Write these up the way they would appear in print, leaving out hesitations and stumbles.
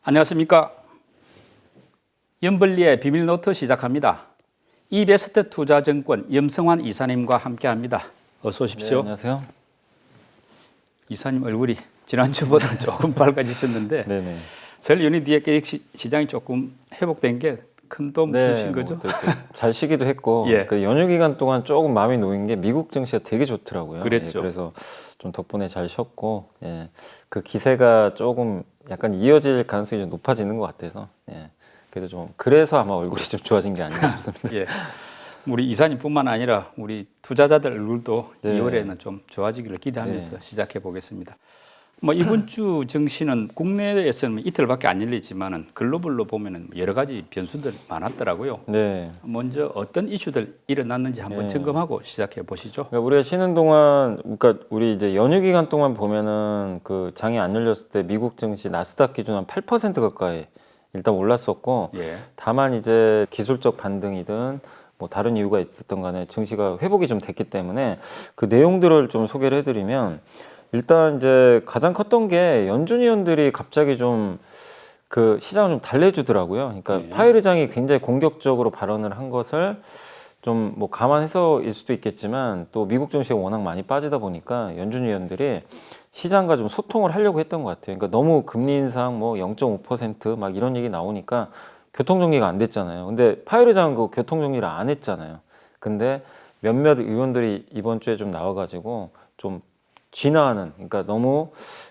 안녕하십니까. 염블리의 비밀노트 시작합니다. 이베스트 투자증권 염성환 이사님과 함께합니다. 어서 오십시오. 네, 안녕하세요. 이사님 얼굴이 지난주보다 조금 밝아지셨는데 네네. 설 연휴 뒤에 시장이 조금 회복된 게 큰 도움 주신 거죠? 잘 쉬기도 했고 예. 그 연휴 기간 동안 조금 마음이 놓인 게 미국 증시가 되게 좋더라고요. 그랬죠. 예, 그래서 좀 덕분에 잘 쉬었고 예, 그 기세가 조금 약간 이어질 가능성이 좀 높아지는 것 같아서 예, 그래도 좀 그래서 아마 얼굴이 좀 좋아진 게 아닌가 싶습니다. 예. 우리 이사님뿐만 아니라 우리 투자자들 얼굴도 네. 2월에는 좀 좋아지기를 기대하면서 네. 시작해 보겠습니다. 뭐 이번 주 증시는 국내에서는 이틀밖에 안 열리지만은 글로벌로 보면은 여러 가지 변수들 많았더라고요. 네. 먼저 어떤 이슈들 일어났는지 한번 네. 점검하고 시작해 보시죠. 그러니까 우리가 쉬는 동안, 그러니까 우리 이제 연휴 기간 동안 보면은 그 장이 안 열렸을 때 미국 증시 나스닥 기준 한 8% 가까이 일단 올랐었고, 예. 다만 이제 기술적 반등이든 뭐 다른 이유가 있었던 간에 증시가 회복이 좀 됐기 때문에 그 내용들을 좀 소개를 해드리면, 일단 이제 가장 컸던 게 연준 위원들이 갑자기 좀 그 시장을 좀 달래주더라고요. 그러니까 네. 파웰 의장이 굉장히 공격적으로 발언을 한 것을 좀 뭐 감안해서일 수도 있겠지만, 또 미국 증시가 워낙 많이 빠지다 보니까 연준 위원들이 시장과 좀 소통을 하려고 했던 것 같아요. 그러니까 너무 금리 인상 뭐 0.5% 이런 얘기 나오니까 교통 정리가 안 됐잖아요. 근데 파웰 의장은 그 교통 정리를 안 했잖아요. 근데 몇몇 의원들이 이번 주에 좀 나와가지고 좀 진화하는, 그러니까 너무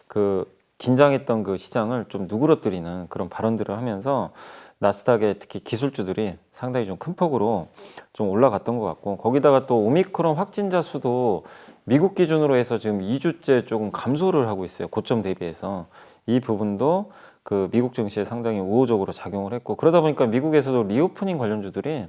그 긴장했던 그 시장을 좀 누그러뜨리는 그런 발언들을 하면서 나스닥의 특히 기술주들이 상당히 좀 큰 폭으로 좀 올라갔던 것 같고, 거기다가 또 오미크론 확진자 수도 미국 기준으로 해서 지금 2주째 조금 감소를 하고 있어요. 고점 대비해서. 이 부분도 그 미국 증시에 상당히 우호적으로 작용을 했고, 그러다 보니까 미국에서도 리오프닝 관련주들이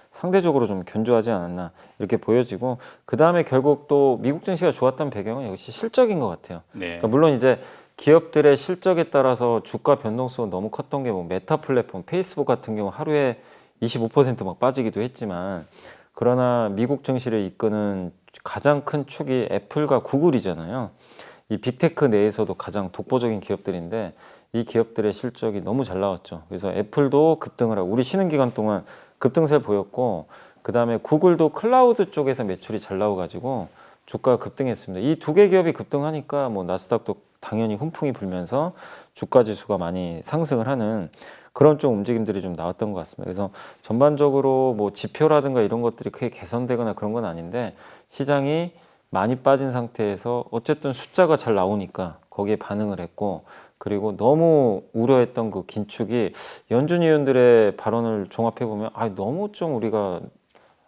상대적으로 좀 견조하지 않았나 이렇게 보여지고, 그 다음에 결국 또 미국 증시가 좋았던 배경은 역시 실적인 것 같아요. 네. 그러니까 물론 이제 기업들의 실적에 따라서 주가 변동성은 너무 컸던 게 뭐 메타 플랫폼, 페이스북 같은 경우 하루에 25% 빠지기도 했지만, 그러나 미국 증시를 이끄는 가장 큰 축이 애플과 구글이잖아요. 이 빅테크 내에서도 가장 독보적인 기업들인데 이 기업들의 실적이 너무 잘 나왔죠. 그래서 애플도 급등을 하고 우리 쉬는 기간 동안 급등세를 보였고, 그 다음에 구글도 클라우드 쪽에서 매출이 잘 나와가지고 주가가 급등했습니다. 이 두 개 기업이 급등하니까 뭐 나스닥도 당연히 훈풍이 불면서 주가 지수가 많이 상승을 하는 그런 좀 움직임들이 좀 나왔던 것 같습니다. 그래서 전반적으로 뭐 지표라든가 이런 것들이 크게 개선되거나 그런 건 아닌데, 시장이 많이 빠진 상태에서 어쨌든 숫자가 잘 나오니까 거기에 반응을 했고, 그리고 너무 우려했던 그 긴축이 연준 위원들의 발언을 종합해 보면 너무 좀 우리가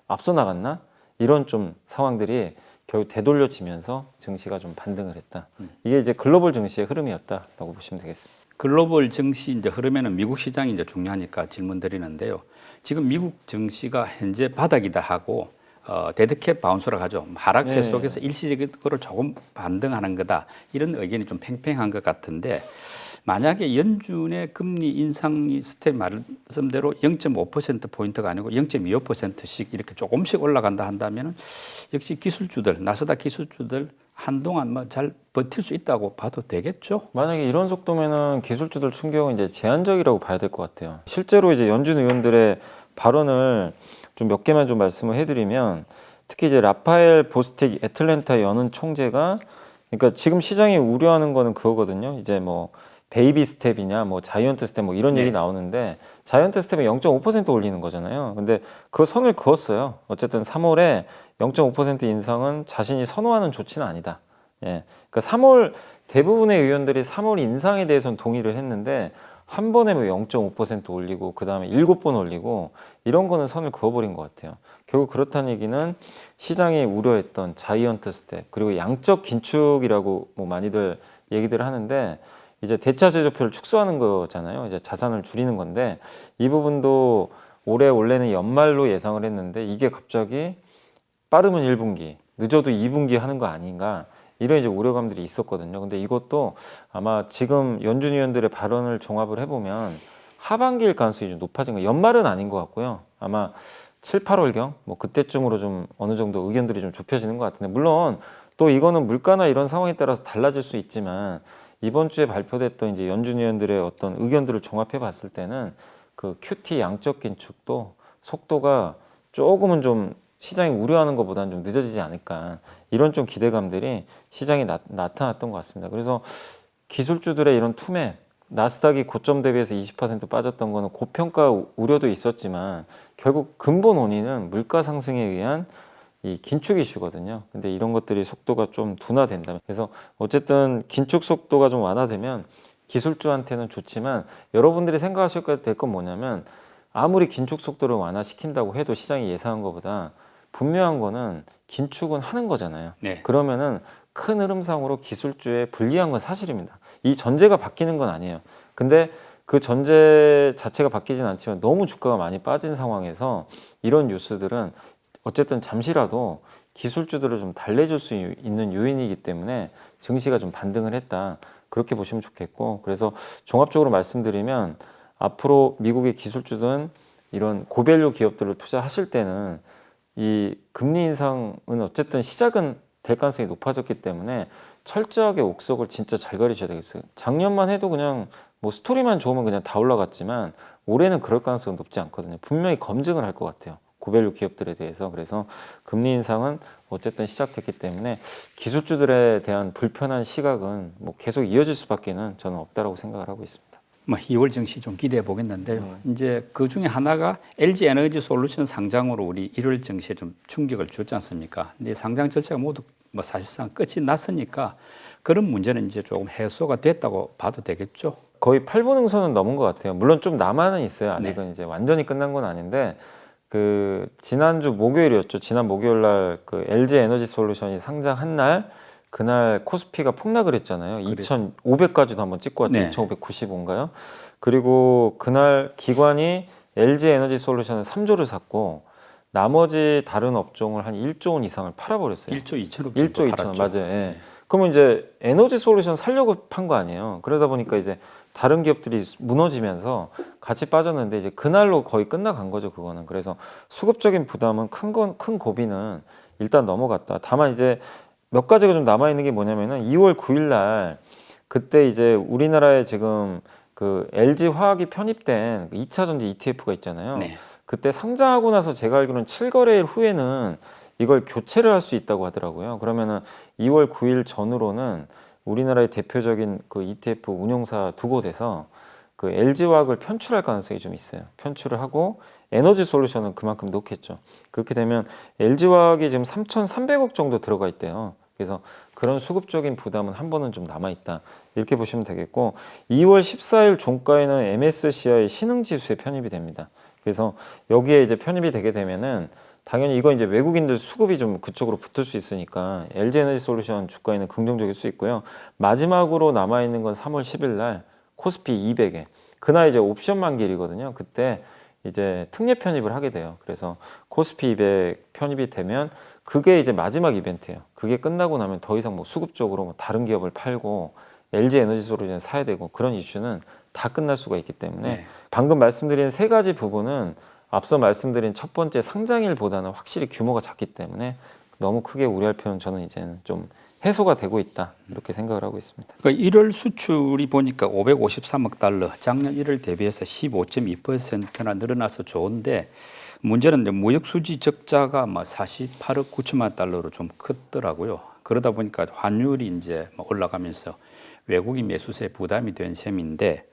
앞서 나갔나? 이런 좀 상황들이 결국 되돌려지면서 증시가 좀 반등을 했다. 이게 이제 글로벌 증시의 흐름이었다라고 보시면 되겠습니다. 글로벌 증시 이제 흐름에는 미국 시장이 이제 중요하니까 질문 드리는데요. 지금 미국 증시가 현재 바닥이다 하고 데드캣 바운스라고 하죠. 하락세 네. 속에서 일시적으로 조금 반등하는 거다. 이런 의견이 좀 팽팽한 것 같은데, 만약에 연준의 금리 인상이 스텝 말씀대로 0.5%포인트가 아니고 0.25%씩 이렇게 조금씩 올라간다 한다면 역시 기술주들, 나스닥 기술주들 한동안 뭐 잘 버틸 수 있다고 봐도 되겠죠? 만약에 이런 속도면은 기술주들 충격은 이제 제한적이라고 봐야 될 것 같아요. 실제로 이제 연준 의원들의 발언을 좀 몇 개만 좀 말씀을 해드리면, 특히 이제 라파엘 보스틱 애틀랜타 연은 총재가, 그러니까 지금 시장이 우려하는 거는 그거거든요. 이제 뭐 베이비 스텝이냐, 뭐 자이언트 스텝 뭐 이런 얘기 나오는데, 자이언트 스텝은 0.5% 올리는 거잖아요. 근데 그 선을 그었어요. 어쨌든 3월에 0.5% 인상은 자신이 선호하는 조치는 아니다. 예. 그러니까 3월 대부분의 의원들이 3월 인상에 대해서는 동의를 했는데, 한 번에 뭐 0.5% 올리고 그 다음에 7번 올리고 이런 거는 선을 그어버린 것 같아요. 결국 그렇다는 얘기는 시장이 우려했던 자이언트 스텝, 그리고 양적 긴축이라고 뭐 많이들 얘기들 하는데, 이제 대차 제조표를 축소하는 거잖아요. 이제 자산을 줄이는 건데, 이 부분도 원래는 연말로 예상을 했는데 이게 갑자기 빠르면 1분기, 늦어도 2분기 하는 거 아닌가, 이런 이제 우려감들이 있었거든요. 근데 이것도 아마 지금 연준 위원들의 발언을 종합을 해보면 하반기일 가능성이 좀 높아진 거예요. 연말은 아닌 것 같고요. 아마 7, 8월경 뭐 그때쯤으로 좀 어느 정도 의견들이 좀 좁혀지는 것 같은데, 물론 또 이거는 물가나 이런 상황에 따라서 달라질 수 있지만, 이번 주에 발표됐던 이제 연준 위원들의 어떤 의견들을 종합해 봤을 때는 그 QT 양적 긴축도 속도가 조금은 좀 시장이 우려하는 것보다는 좀 늦어지지 않을까 이런 좀 기대감들이 시장에 나타났던 것 같습니다. 그래서 기술주들의 이런 투매 나스닥이 고점 대비해서 20% 빠졌던 거는 고평가 우려도 있었지만 결국 근본 원인은 물가 상승에 의한 이 긴축 이슈거든요. 근데 이런 것들이 속도가 좀 둔화된다면 그래서 어쨌든 긴축 속도가 좀 완화되면 기술주한테는 좋지만 여러분들이 생각하실 될 건 뭐냐면 아무리 긴축 속도를 완화시킨다고 해도 시장이 예상한 것보다 분명한 거는 긴축은 하는 거잖아요. 네. 그러면은 큰 흐름상으로 기술주에 불리한 건 사실입니다. 이 전제가 바뀌는 건 아니에요. 근데 그 전제 자체가 바뀌진 않지만 너무 주가가 많이 빠진 상황에서 이런 뉴스들은 어쨌든 잠시라도 기술주들을 좀 달래줄 수 있는 요인이기 때문에 증시가 좀 반등을 했다. 그렇게 보시면 좋겠고 그래서 종합적으로 말씀드리면 앞으로 미국의 기술주들은 이런 고밸류 기업들을 투자하실 때는 이 금리 인상은 어쨌든 시작은 될 가능성이 높아졌기 때문에 철저하게 옥석을 진짜 잘 가리셔야 되겠어요. 작년만 해도 그냥 뭐 스토리만 좋으면 그냥 다 올라갔지만 올해는 그럴 가능성은 높지 않거든요. 분명히 검증을 할 것 같아요. 고밸류 기업들에 대해서. 그래서 금리 인상은 어쨌든 시작됐기 때문에 기술주들에 대한 불편한 시각은 뭐 계속 이어질 수밖에는 저는 없다라고 생각을 하고 있습니다. 뭐 2월 증시 좀 기대해 보겠는데요. 이제 그 중에 하나가 LG 에너지 솔루션 상장으로 우리 1월 증시에 좀 충격을 줬지 않습니까? 근데 상장 절차가 모두 뭐 사실상 끝이 났으니까 그런 문제는 이제 조금 해소가 됐다고 봐도 되겠죠. 거의 8분 응선은 넘은 것 같아요. 물론 좀 남아는 있어요. 아직은 네. 이제 완전히 끝난 건 아닌데 그 지난주 목요일이었죠. 지난 목요일 날 그 LG 에너지 솔루션이 상장한 날 그날 코스피가 폭락을 했잖아요. 2,500까지도 한번 찍고 왔죠. 네. 2,595인가요? 그리고 그날 기관이 LG 에너지 솔루션을 3조를 샀고 나머지 다른 업종을 한 1조 원 이상을 팔아버렸어요. 1조 2천억 1조 정도 2천 팔았죠. 맞아요. 예. 그러면 이제 에너지 솔루션 살려고 판 거 아니에요. 그러다 보니까 이제 다른 기업들이 무너지면서 같이 빠졌는데 이제 그날로 거의 끝나간 거죠. 그거는. 그래서 수급적인 부담은 큰 고비는 일단 넘어갔다. 다만 이제 몇 가지가 좀 남아 있는 게 뭐냐면은 2월 9일 날 그때 이제 우리나라에 지금 그 LG 화학이 편입된 2차 전지 ETF가 있잖아요. 네. 그때 상장하고 나서 제가 알기로는 7거래일 후에는 이걸 교체를 할 수 있다고 하더라고요. 그러면은 2월 9일 전후로는 우리나라의 대표적인 그 ETF 운용사 두 곳에서 그 LG화학을 편출할 가능성이 좀 있어요. 편출을 하고 에너지 솔루션은 그만큼 놓겠죠. 그렇게 되면 LG화학이 지금 3,300억 정도 들어가 있대요. 그래서 그런 수급적인 부담은 한 번은 좀 남아있다. 이렇게 보시면 되겠고 2월 14일 종가에는 MSCI 신흥지수에 편입이 됩니다. 그래서 여기에 이제 편입이 되게 되면은 당연히 이건 이제 외국인들 수급이 좀 그쪽으로 붙을 수 있으니까 LG 에너지 솔루션 주가에는 긍정적일 수 있고요. 마지막으로 남아있는 건 3월 10일 날 코스피 200에 그날 이제 옵션 만기일이거든요. 그때 이제 특례 편입을 하게 돼요. 그래서 코스피 200 편입이 되면 그게 이제 마지막 이벤트예요. 그게 끝나고 나면 더 이상 뭐 수급적으로 뭐 다른 기업을 팔고 LG 에너지 솔루션 사야 되고 그런 이슈는 다 끝날 수가 있기 때문에 네. 방금 말씀드린 세 가지 부분은 앞서 말씀드린 첫 번째 상장일보다는 확실히 규모가 작기 때문에 너무 크게 우려할 필요는 저는 이제는 좀 해소가 되고 있다 이렇게 생각을 하고 있습니다. 그러니까 1월 수출이 보니까 553억 달러, 작년 1월 대비해서 15.2%나 늘어나서 좋은데 문제는 이제 무역 수지 적자가 뭐 48억 9천만 달러로 좀 컸더라고요. 그러다 보니까 환율이 이제 뭐 올라가면서 외국인 매수세에 부담이 된 셈인데,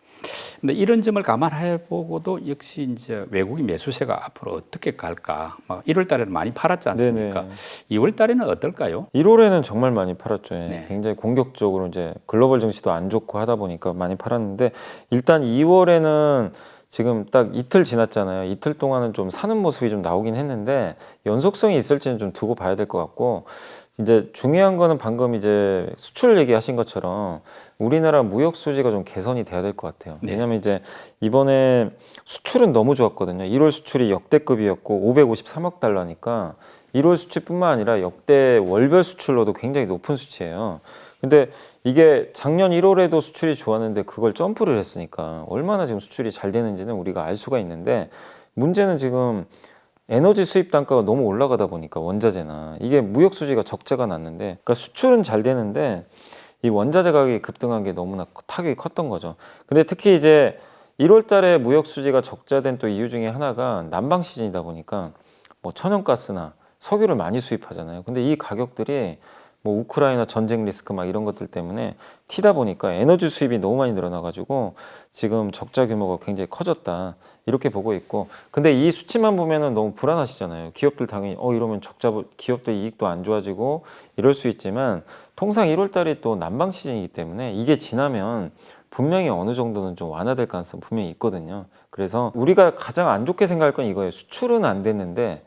근데 이런 점을 감안해 보고도 역시 이제 외국인 매수세가 앞으로 어떻게 갈까? 막 1월 달에는 많이 팔았지 않습니까? 네네. 2월 달에는 어떨까요? 1월에는 정말 많이 팔았죠. 예. 네. 굉장히 공격적으로 이제 글로벌 증시도 안 좋고 하다 보니까 많이 팔았는데 일단 2월에는 지금 딱 이틀 지났잖아요. 이틀 동안은 좀 사는 모습이 좀 나오긴 했는데 연속성이 있을지는 좀 두고 봐야 될 것 같고 이제 중요한 거는 방금 이제 수출 얘기하신 것처럼 우리나라 무역 수지가 좀 개선이 돼야 될 것 같아요. 네. 왜냐하면 이제 이번에 수출은 너무 좋았거든요. 1월 수출이 역대급이었고 553억 달러니까 1월 수치뿐만 아니라 역대 월별 수출로도 굉장히 높은 수치예요. 근데 이게 작년 1월에도 수출이 좋았는데 그걸 점프를 했으니까 얼마나 지금 수출이 잘 되는지는 우리가 알 수가 있는데 문제는 지금 에너지 수입 단가가 너무 올라가다 보니까 원자재나 이게 무역 수지가 적자가 났는데 그러니까 수출은 잘 되는데 이 원자재 가격이 급등한 게 너무나 타격이 컸던 거죠. 근데 특히 이제 1월 달에 무역 수지가 적자된 또 이유 중에 하나가 난방 시즌이다 보니까 뭐 천연가스나 석유를 많이 수입하잖아요. 근데 이 가격들이 뭐 우크라이나 전쟁 리스크 막 이런 것들 때문에 튀다 보니까 에너지 수입이 너무 많이 늘어나가지고 지금 적자 규모가 굉장히 커졌다 이렇게 보고 있고, 근데 이 수치만 보면은 너무 불안하시잖아요. 기업들 당연히 이러면 기업들 이익도 안 좋아지고 이럴 수 있지만 통상 1월 달이 또 난방 시즌이기 때문에 이게 지나면 분명히 어느 정도는 좀 완화될 가능성 분명히 있거든요. 그래서 우리가 가장 안 좋게 생각할 건 이거예요. 수출은 안 됐는데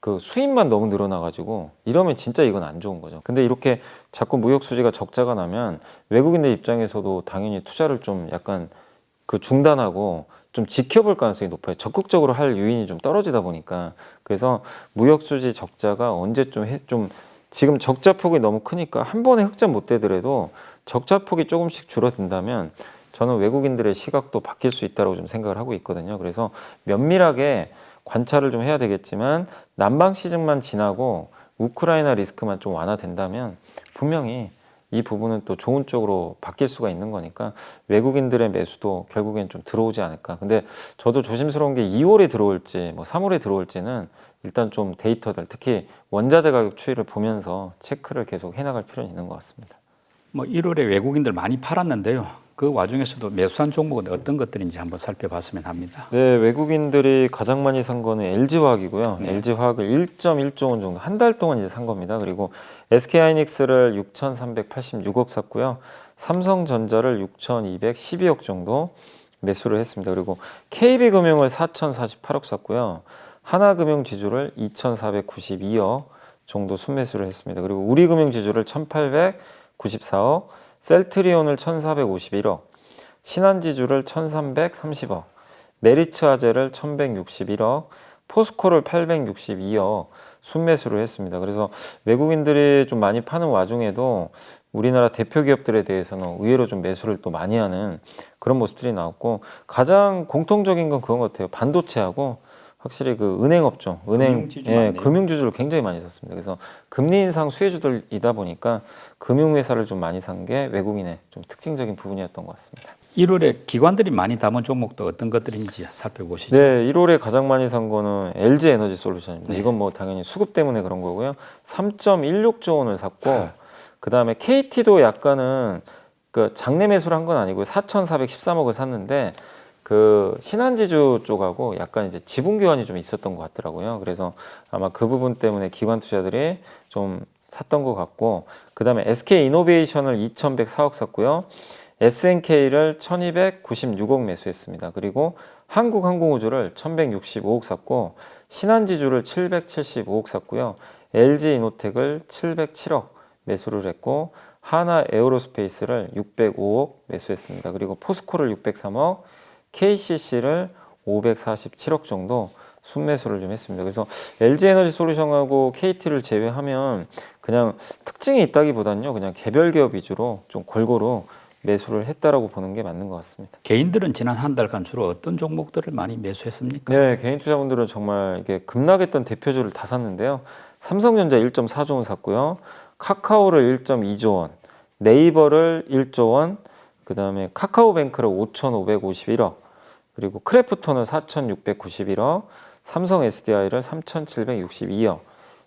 그 수입만 너무 늘어나가지고 이러면 진짜 이건 안 좋은 거죠. 근데 이렇게 자꾸 무역 수지가 적자가 나면 외국인들 입장에서도 당연히 투자를 좀 약간 그 중단하고 좀 지켜볼 가능성이 높아요. 적극적으로 할 요인이 좀 떨어지다 보니까. 그래서 무역 수지 적자가 언제쯤 좀 지금 적자 폭이 너무 크니까 한 번에 흑자 못 되더라도 적자 폭이 조금씩 줄어든다면 저는 외국인들의 시각도 바뀔 수 있다고 좀 생각을 하고 있거든요. 그래서 면밀하게 관찰을 좀 해야 되겠지만 난방 시즌만 지나고 우크라이나 리스크만 좀 완화된다면 분명히 이 부분은 또 좋은 쪽으로 바뀔 수가 있는 거니까 외국인들의 매수도 결국엔 좀 들어오지 않을까. 근데 저도 조심스러운 게 2월에 들어올지 뭐 3월에 들어올지는 일단 좀 데이터들, 특히 원자재 가격 추이를 보면서 체크를 계속 해나갈 필요는 있는 것 같습니다. 뭐 1월에 외국인들 많이 팔았는데요. 그 와중에서도 매수한 종목은 어떤 것들인지 한번 살펴봤으면 합니다. 네, 외국인들이 가장 많이 산 거는 LG화학이고요. 네. LG화학을 1.1조 원 정도 한 달 동안 이제 산 겁니다. 그리고 SK하이닉스를 6,386억 샀고요. 삼성전자를 6,212억 정도 매수를 했습니다. 그리고 KB금융을 4,048억 샀고요. 하나금융지주를 2,492억 정도 순매수를 했습니다. 그리고 우리금융지주를 1,894억, 셀트리온을 1,451억, 신한지주를 1,330억, 메리츠화재를 1,161억, 포스코를 862억 순매수를 했습니다. 그래서 외국인들이 좀 많이 파는 와중에도 우리나라 대표 기업들에 대해서는 의외로 좀 매수를 또 많이 하는 그런 모습들이 나왔고, 가장 공통적인 건 그런 것 같아요. 반도체하고 확실히 그 은행 업종, 금융지주 예, 많네요. 금융주주를 굉장히 많이 샀습니다. 그래서 금리 인상 수혜주들이다 보니까 금융회사를 좀 많이 산 게 외국인의 좀 특징적인 부분이었던 것 같습니다. 1월에 기관들이 많이 담은 종목도 어떤 것들인지 살펴보시죠. 네, 1월에 가장 많이 산 거는 LG 에너지 솔루션입니다. 네. 이건 뭐 당연히 수급 때문에 그런 거고요. 3.16조 원을 샀고, 그 다음에 KT도 약간은 그 장내 매수를 한 건 아니고요. 4,413억을 샀는데 그 신한지주 쪽하고 약간 이제 지분 교환이 좀 있었던 것 같더라고요. 그래서 아마 그 부분 때문에 기관 투자들이 좀 샀던 것 같고, 그 다음에 SK이노베이션을 2,104억 샀고요. SNK를 1,296억 매수했습니다. 그리고 한국항공우주를 1,165억 샀고, 신한지주를 775억 샀고요. LG이노텍을 707억 매수를 했고, 하나에어로스페이스를 605억 매수했습니다. 그리고 포스코를 603억, KCC를 547억 정도 순매수를 좀 했습니다. 그래서 LG에너지솔루션하고 KT를 제외하면 그냥 특징이 있다기보다는요, 그냥 개별 기업 위주로 좀 골고루 매수를 했다라고 보는 게 맞는 것 같습니다. 개인들은 지난 한 달간 주로 어떤 종목들을 많이 매수했습니까? 네, 개인 투자분들은 정말 이게 급락했던 대표주를 다 샀는데요. 삼성전자 1.4조 원 샀고요. 카카오를 1.2조 원, 네이버를 1조 원, 그 다음에 카카오뱅크를 5,551억, 그리고 크래프톤은 4,691억, 삼성 SDI를 3,762억,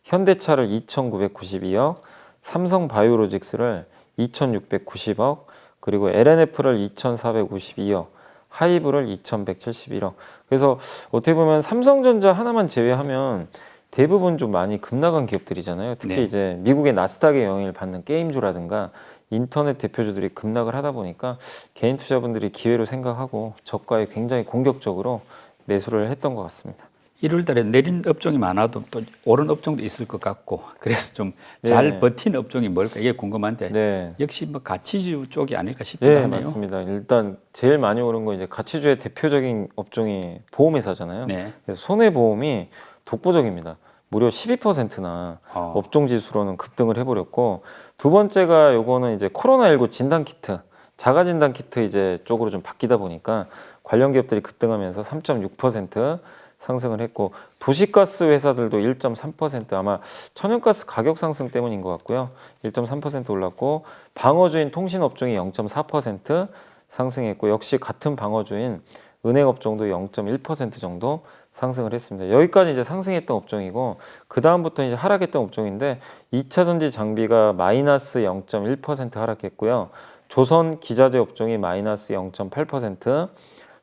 현대차를 2,992억, 삼성바이오로직스를 2,690억, 그리고 LNF를 2,452억, 하이브를 2,171억. 그래서 어떻게 보면 삼성전자 하나만 제외하면 대부분 좀 많이 급락한 기업들이잖아요. 특히 네. 이제 미국의 나스닥의 영향을 받는 게임주라든가 인터넷 대표주들이 급락을 하다 보니까 개인 투자분들이 기회로 생각하고 저가에 굉장히 공격적으로 매수를 했던 것 같습니다. 1월 달에 내린 업종이 많아도 또 오른 업종도 있을 것 같고, 그래서 좀 잘 네. 버틴 업종이 뭘까 이게 궁금한데 네. 역시 뭐 가치주 쪽이 아닐까 싶기도 네, 하네요. 맞습니다. 일단 제일 많이 오른 건 이제 가치주의 대표적인 업종이 보험회사잖아요. 네. 그래서 손해보험이 독보적입니다. 무려 12%나 업종 지수로는 급등을 해버렸고, 두 번째가 요거는 이제 코로나19 진단 키트, 자가 진단 키트 이제 쪽으로 좀 바뀌다 보니까 관련 기업들이 급등하면서 3.6%, 상승을 했고 도시가스 회사들도 1.3% 아마 천연가스 가격 상승 때문인 것 같고요. 1.3% 올랐고 방어주인 통신업종이 0.4% 상승했고 역시 같은 방어주인 은행업종도 0.1% 정도 상승을 했습니다. 여기까지 이제 상승했던 업종이고 그 다음부터 이제 하락했던 업종인데 2차 전지 장비가 마이너스 0.1% 하락했고요. 조선 기자재 업종이 마이너스 0.8%,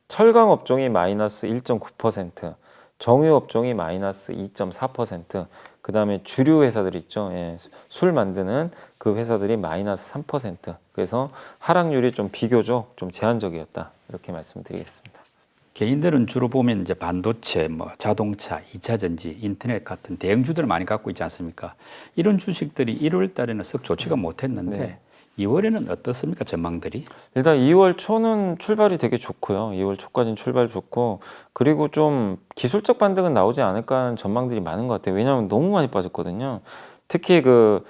철강 업종이 마이너스 1.9%, 정유 업종이 마이너스 2.4%, 그 다음에 주류 회사들 있죠. 예, 술 만드는 그 회사들이 마이너스 3%. 그래서 하락률이 좀 비교적 좀 제한적이었다. 이렇게 말씀드리겠습니다. 개인들은 주로 보면 이제 반도체, 뭐 자동차, 2차 전지, 인터넷 같은 대형주들을 많이 갖고 있지 않습니까? 이런 주식들이 1월 달에는 썩 좋지가 못했는데 네. 2월에는 어떻습니까? 전망들이? 일단 2월 초는 출발이 되게 좋고요. 2월 초까지는 출발 좋고 그리고 좀 기술적 반등은 나오지 않을까 하는 전망들이 많은 것 같아요. 왜냐하면 너무 많이 빠졌거든요. 특히 그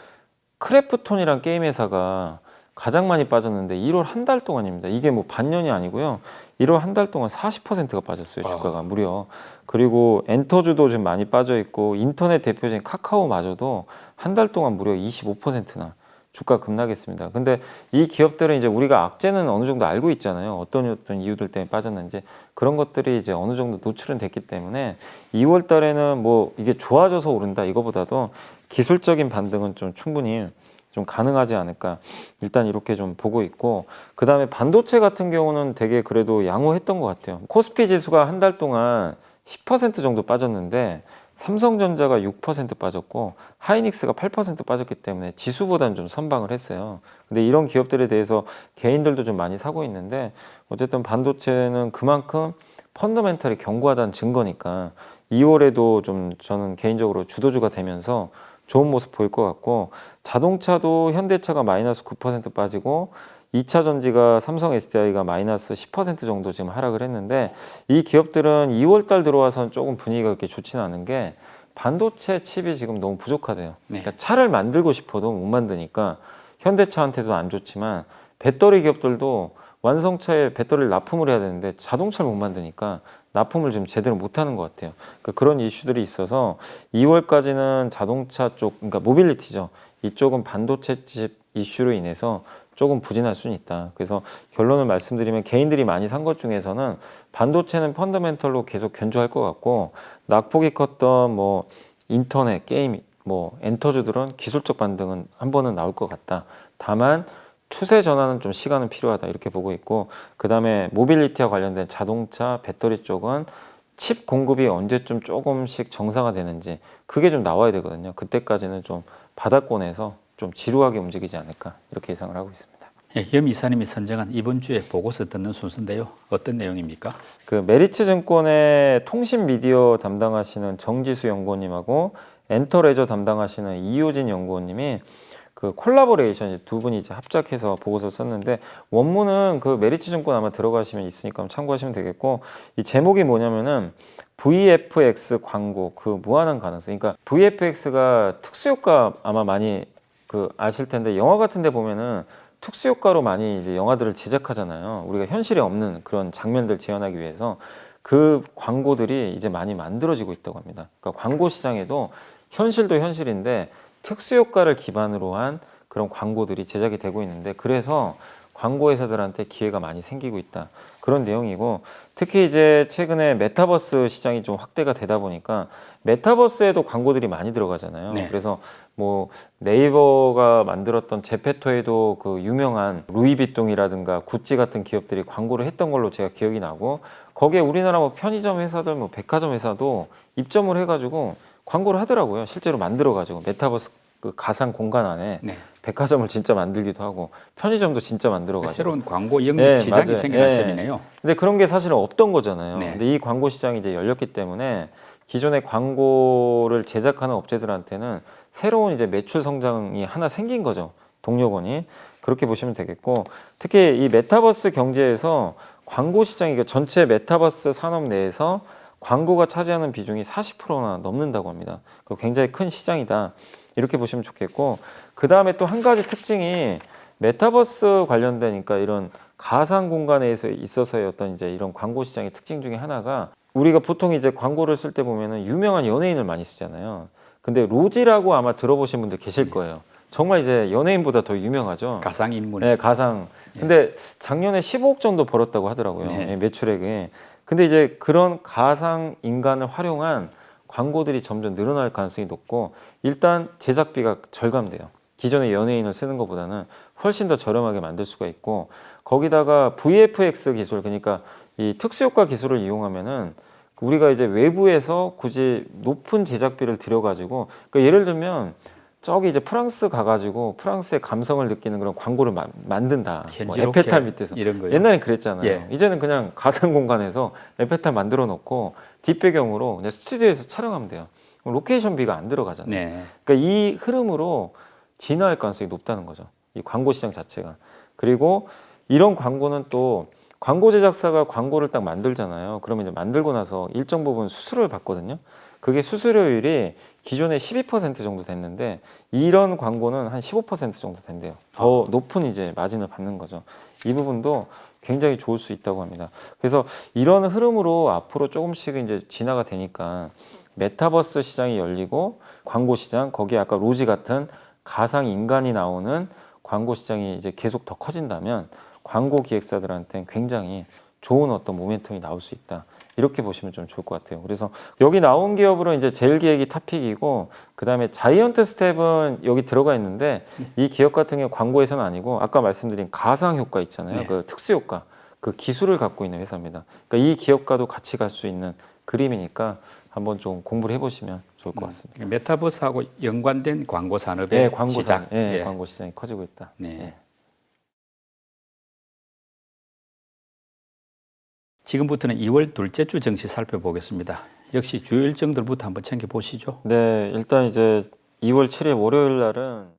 크래프톤이란 게임 회사가 가장 많이 빠졌는데 1월 한 달 동안입니다. 이게 뭐 반년이 아니고요. 1월 한 달 동안 40%가 빠졌어요. 주가가 무려. 그리고 엔터주도 지금 많이 빠져 있고 인터넷 대표적인 카카오마저도 한 달 동안 무려 25%나 주가 급락했습니다. 근데 이 기업들은 이제 우리가 악재는 어느 정도 알고 있잖아요. 어떤 이유들 때문에 빠졌는지 그런 것들이 이제 어느 정도 노출은 됐기 때문에 2월 달에는 뭐 이게 좋아져서 오른다 이거보다도 기술적인 반등은 좀 충분히 좀 가능하지 않을까 일단 이렇게 좀 보고 있고 그 다음에 반도체 같은 경우는 되게 그래도 양호했던 것 같아요. 코스피 지수가 한 달 동안 10% 정도 빠졌는데 삼성전자가 6% 빠졌고 하이닉스가 8% 빠졌기 때문에 지수보다는 좀 선방을 했어요. 근데 이런 기업들에 대해서 개인들도 좀 많이 사고 있는데 어쨌든 반도체는 그만큼 펀더멘털이 견고하다는 증거니까 2월에도 좀 저는 개인적으로 주도주가 되면서 좋은 모습 보일 것 같고 자동차도 현대차가 마이너스 9% 빠지고 2차 전지가 삼성 SDI가 마이너스 10% 정도 지금 하락을 했는데 이 기업들은 2월 달 들어와서는 조금 분위기가 그렇게 좋지는 않은 게 반도체 칩이 지금 너무 부족하대요. 네. 그러니까 차를 만들고 싶어도 못 만드니까 현대차한테도 안 좋지만 배터리 기업들도 완성차에 배터리를 납품을 해야 되는데 자동차를 못 만드니까 납품을 좀 제대로 못하는 것 같아요. 그러니까 그런 이슈들이 있어서 2월까지는 자동차 쪽, 그러니까 모빌리티죠. 이쪽은 반도체 칩 이슈로 인해서 조금 부진할 수는 있다. 그래서 결론을 말씀드리면 개인들이 많이 산 것 중에서는 반도체는 펀더멘털로 계속 견조할 것 같고 낙폭이 컸던 뭐 인터넷, 게임, 뭐 엔터주들은 기술적 반등은 한 번은 나올 것 같다. 다만 추세 전환은 좀 시간은 필요하다 이렇게 보고 있고 그 다음에 모빌리티와 관련된 자동차, 배터리 쪽은 칩 공급이 언제쯤 조금씩 정상화되는지 그게 좀 나와야 되거든요. 그때까지는 좀 바닥권에서 좀 지루하게 움직이지 않을까 이렇게 예상을 하고 있습니다. 예, 염 이사님이 선정한 이번 주에 보고서 듣는 순서인데요. 어떤 내용입니까? 그 메리츠증권의 통신 미디어 담당하시는 정지수 연구원님하고 엔터레저 담당하시는 이효진 연구원님이 그 콜라보레이션 두 분이 이제 합작해서 보고서 썼는데 원문은 그 메리츠증권 아마 들어가시면 있으니까 참고하시면 되겠고 이 제목이 뭐냐면은 VFX 광고 그 무한한 가능성. 그러니까 VFX가 특수효과 아마 많이 그 아실 텐데 영화 같은 데 보면은 특수효과로 많이 이제 영화들을 제작하잖아요. 우리가 현실에 없는 그런 장면들 재현하기 위해서 그 광고들이 이제 많이 만들어지고 있다고 합니다. 그러니까 광고 시장에도 현실도 현실인데 특수효과를 기반으로 한 그런 광고들이 제작이 되고 있는데 그래서 광고 회사들한테 기회가 많이 생기고 있다. 그런 내용이고 특히 이제 최근에 메타버스 시장이 좀 확대가 되다 보니까 메타버스에도 광고들이 많이 들어가잖아요. 네. 그래서 뭐 네이버가 만들었던 제페토에도 그 유명한 루이비통이라든가 구찌 같은 기업들이 광고를 했던 걸로 제가 기억이 나고 거기에 우리나라 뭐 편의점 회사들 뭐 백화점 회사도 입점을 해가지고 광고를 하더라고요. 실제로 만들어가지고 메타버스 그 가상 공간 안에 네. 백화점을 진짜 만들기도 하고 편의점도 진짜 만들어가지고 새로운 광고 영역 네, 시장이 맞아요. 생겨난 네. 셈이네요. 근데 그런 게 사실은 없던 거잖아요. 네. 근데 이 광고 시장이 이제 열렸기 때문에 기존의 광고를 제작하는 업체들한테는 새로운 이제 매출 성장이 하나 생긴 거죠. 동력원이. 그렇게 보시면 되겠고 특히 이 메타버스 경제에서 광고 시장이 그 전체 메타버스 산업 내에서 광고가 차지하는 비중이 40%나 넘는다고 합니다. 굉장히 큰 시장이다. 이렇게 보시면 좋겠고 그 다음에 또 한 가지 특징이 메타버스 관련되니까 이런 가상 공간에 있어서의 어떤 이제 이런 광고 시장의 특징 중에 하나가 우리가 보통 이제 광고를 쓸 때 보면은 유명한 연예인을 많이 쓰잖아요. 근데 로지라고 아마 들어보신 분들 계실 거예요. 정말 이제 연예인보다 더 유명하죠. 가상 인물. 네, 가상. 근데 작년에 15억 정도 벌었다고 하더라고요. 네. 예, 매출액이. 근데 이제 그런 가상 인간을 활용한 광고들이 점점 늘어날 가능성이 높고 일단 제작비가 절감돼요. 기존의 연예인을 쓰는 것보다는 훨씬 더 저렴하게 만들 수가 있고 거기다가 VFX 기술 그러니까 이 특수효과 기술을 이용하면은 우리가 이제 외부에서 굳이 높은 제작비를 들여가지고 그러니까 예를 들면 저기 이제 프랑스 가가지고 프랑스의 감성을 느끼는 그런 광고를 만든다. 뭐 현지로케 에펠탑 밑에서. 이런 거요. 옛날엔 그랬잖아요. 예. 이제는 그냥 가상 공간에서 에펠탑 만들어 놓고 뒷배경으로 그냥 스튜디오에서 촬영하면 돼요. 그럼 로케이션비가 안 들어가잖아요. 네. 그러니까 이 흐름으로 진화할 가능성이 높다는 거죠. 이 광고 시장 자체가. 그리고 이런 광고는 또 광고 제작사가 광고를 딱 만들잖아요. 그러면 이제 만들고 나서 일정 부분 수수료를 받거든요. 그게 수수료율이 기존에 12% 정도 됐는데 이런 광고는 한 15% 정도 된대요. 더 높은 이제 마진을 받는 거죠. 이 부분도 굉장히 좋을 수 있다고 합니다. 그래서 이런 흐름으로 앞으로 조금씩 이제 진화가 되니까 메타버스 시장이 열리고 광고 시장 거기에 아까 로지 같은 가상 인간이 나오는 광고 시장이 이제 계속 더 커진다면 광고 기획사들한테는 굉장히 좋은 어떤 모멘텀이 나올 수 있다. 이렇게 보시면 좀 좋을 것 같아요. 그래서 여기 나온 기업으로 이제 제일기획이 탑픽이고 그다음에 자이언트 스텝은 여기 들어가 있는데 이 기업 같은 경우 광고에서는 아니고 아까 말씀드린 가상 효과 있잖아요. 네. 그 특수 효과. 그 기술을 갖고 있는 회사입니다. 그러니까 이 기업과도 같이 갈 수 있는 그림이니까 한번 좀 공부를 해보시면 좋을 것 같습니다. 메타버스하고 연관된 광고 산업의 네, 광고 시작. 예, 광고 시장이 커지고 있다. 네. 예. 지금부터는 2월 둘째 주 증시 살펴보겠습니다. 역시 주요 일정들부터 한번 챙겨 보시죠. 네, 일단 이제 2월 7일 월요일 날은